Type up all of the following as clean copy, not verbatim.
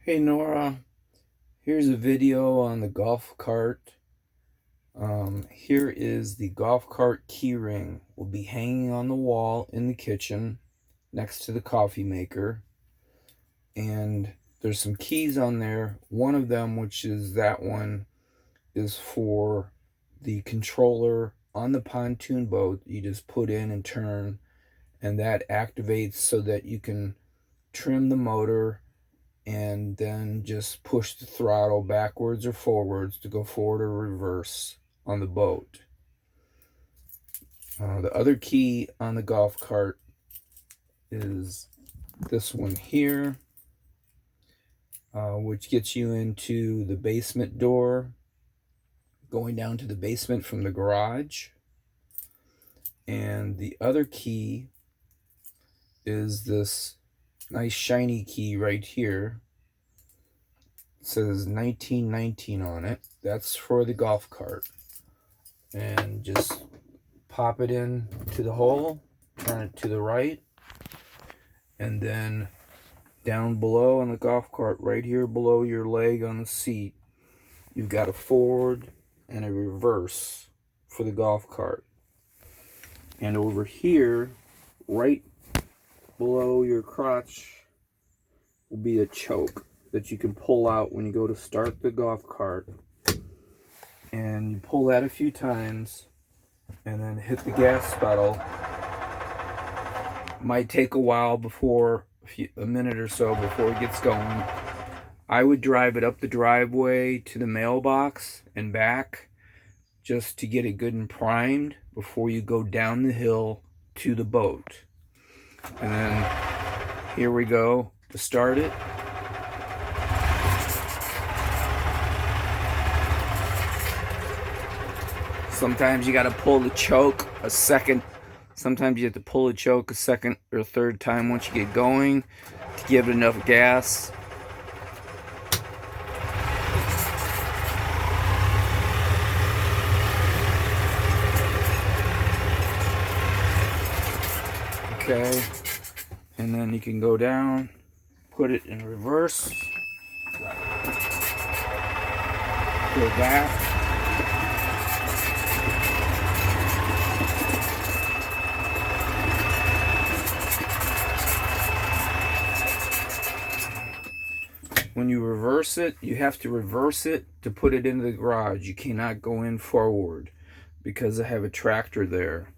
Hey Nora, here's a video on the golf cart. Here is the golf cart key ring. Will be hanging on the wall in the kitchen next to the coffee maker. And there's some keys on there. One of them, which is that one, is for the controller on the pontoon boat. You just put in and turn, and that activates so that you can trim the motor and then just push the throttle backwards or forwards to go forward or reverse on the boat. The other key on the golf cart is this one here, which gets you into the basement door, going down to the basement from the garage. And the other key is this nice shiny key right here. It says 1919 on it. That's for the golf cart. And just pop it in to the hole, turn it to the right, and then down below on the golf cart, right here below your leg on the seat, you've got a forward and a reverse for the golf cart. And over here, right below your crotch, will be a choke that you can pull out when you go to start the golf cart. And you pull that a few times and then hit the gas pedal. Might take a while before, a minute or so before it gets going. I would drive it up the driveway to the mailbox and back just to get it good and primed before you go down the hill to the boat. And then here we go to start it. Sometimes you got to pull the choke a second. Sometimes you have to pull the choke a second or third time once you get going to give it enough gas. Okay, and then you can go down, put it in reverse, go back. When you reverse it, you have to reverse it to put it into the garage. You cannot go in forward because I have a tractor there.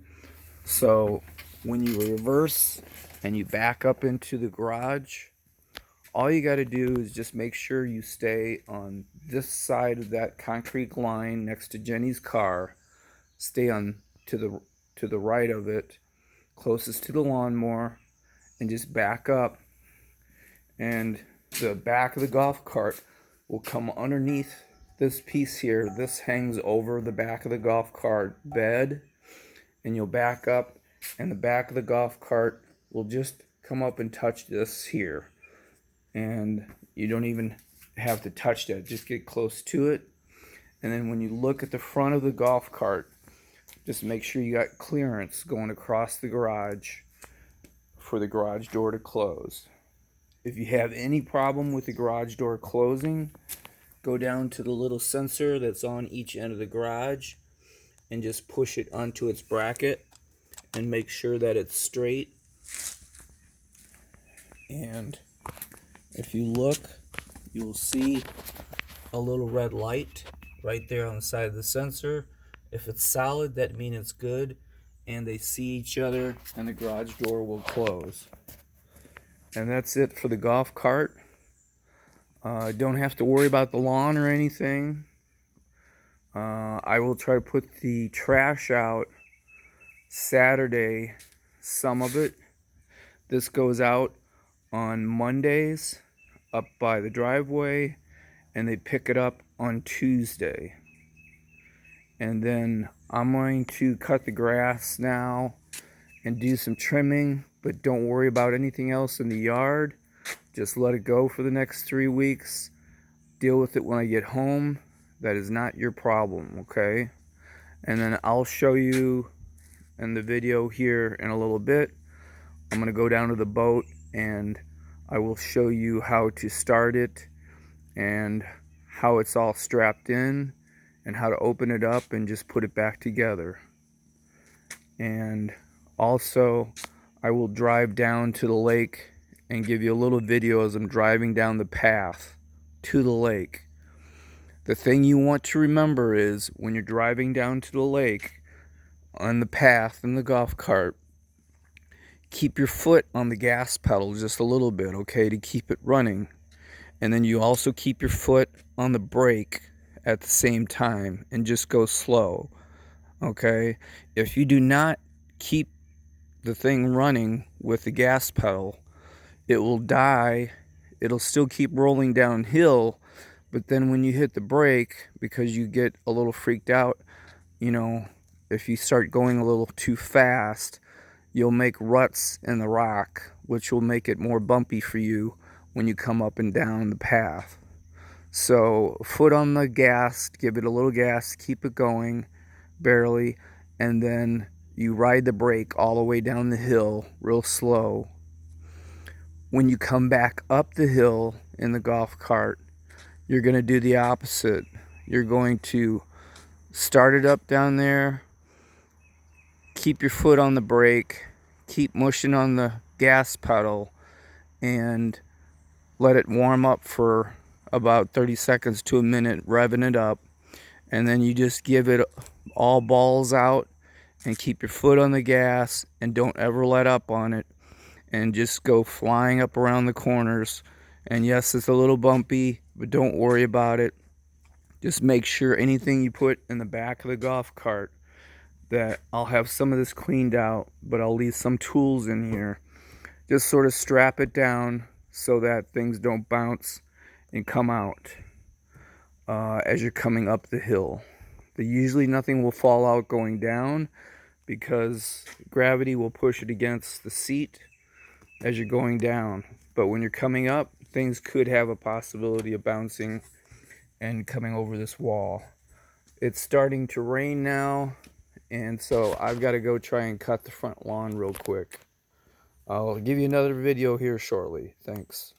So when you reverse and you back up into the garage, all you got to do is just make sure you stay on this side of that concrete line next to Jenny's car. Stay on to the right of it, closest to the lawnmower, and just back up. And the back of the golf cart will come underneath this piece here. This hangs over the back of the golf cart bed, and you'll back up, and the back of the golf cart will just come up and touch this here. And you don't even have to touch that, just get close to it. And then when you look at the front of the golf cart, just make sure you got clearance going across the garage for the garage door to close. If you have any problem with the garage door closing, go down to the little sensor that's on each end of the garage and just push it onto its bracket and make sure that it's straight. And if you look, you'll see a little red light right there on the side of the sensor. If it's solid, that means it's good, and they see each other and the garage door will close. And that's it for the golf cart. Don't have to worry about the lawn or anything. I will try to put the trash out Saturday, some of it. This goes out on Mondays up by the driveway, and they pick it up on Tuesday. And then I'm going to cut the grass now and do some trimming, but don't worry about anything else in the yard. Just let it go for the next 3 weeks. Deal with it when I get home. That is not your problem, okay? And then I'll show you in the video here in a little bit. I'm going to go down to the boat and I will show you how to start it and how it's all strapped in and how to open it up and just put it back together. And also I will drive down to the lake and give you a little video as I'm driving down the path to the lake. The thing you want to remember is when you're driving down to the lake on the path in the golf cart, keep your foot on the gas pedal just a little bit, okay, to keep it running. And then you also keep your foot on the brake at the same time and just go slow, okay? If you do not keep the thing running with the gas pedal, it will die. It'll still keep rolling downhill, but then when you hit the brake, because you get a little freaked out, you know, if you start going a little too fast, you'll make ruts in the rock, which will make it more bumpy for you when you come up and down the path. So foot on the gas, give it a little gas, keep it going barely, and then you ride the brake all the way down the hill real slow. When you come back up the hill in the golf cart, you're going to do the opposite. You're going to start it up down there, keep your foot on the brake, keep mushing on the gas pedal, and let it warm up for about 30 seconds to a minute, revving it up. And then you just give it all balls out and keep your foot on the gas and don't ever let up on it. And just go flying up around the corners. And yes, it's a little bumpy, but don't worry about it. Just make sure anything you put in the back of the golf cart, that I'll have some of this cleaned out, but I'll leave some tools in here. Just sort of strap it down so that things don't bounce and come out as you're coming up the hill. Usually nothing will fall out going down because gravity will push it against the seat as you're going down. But when you're coming up, things could have a possibility of bouncing and coming over this wall. It's starting to rain now, and so I've got to go try and cut the front lawn real quick. I'll give you another video here shortly. Thanks.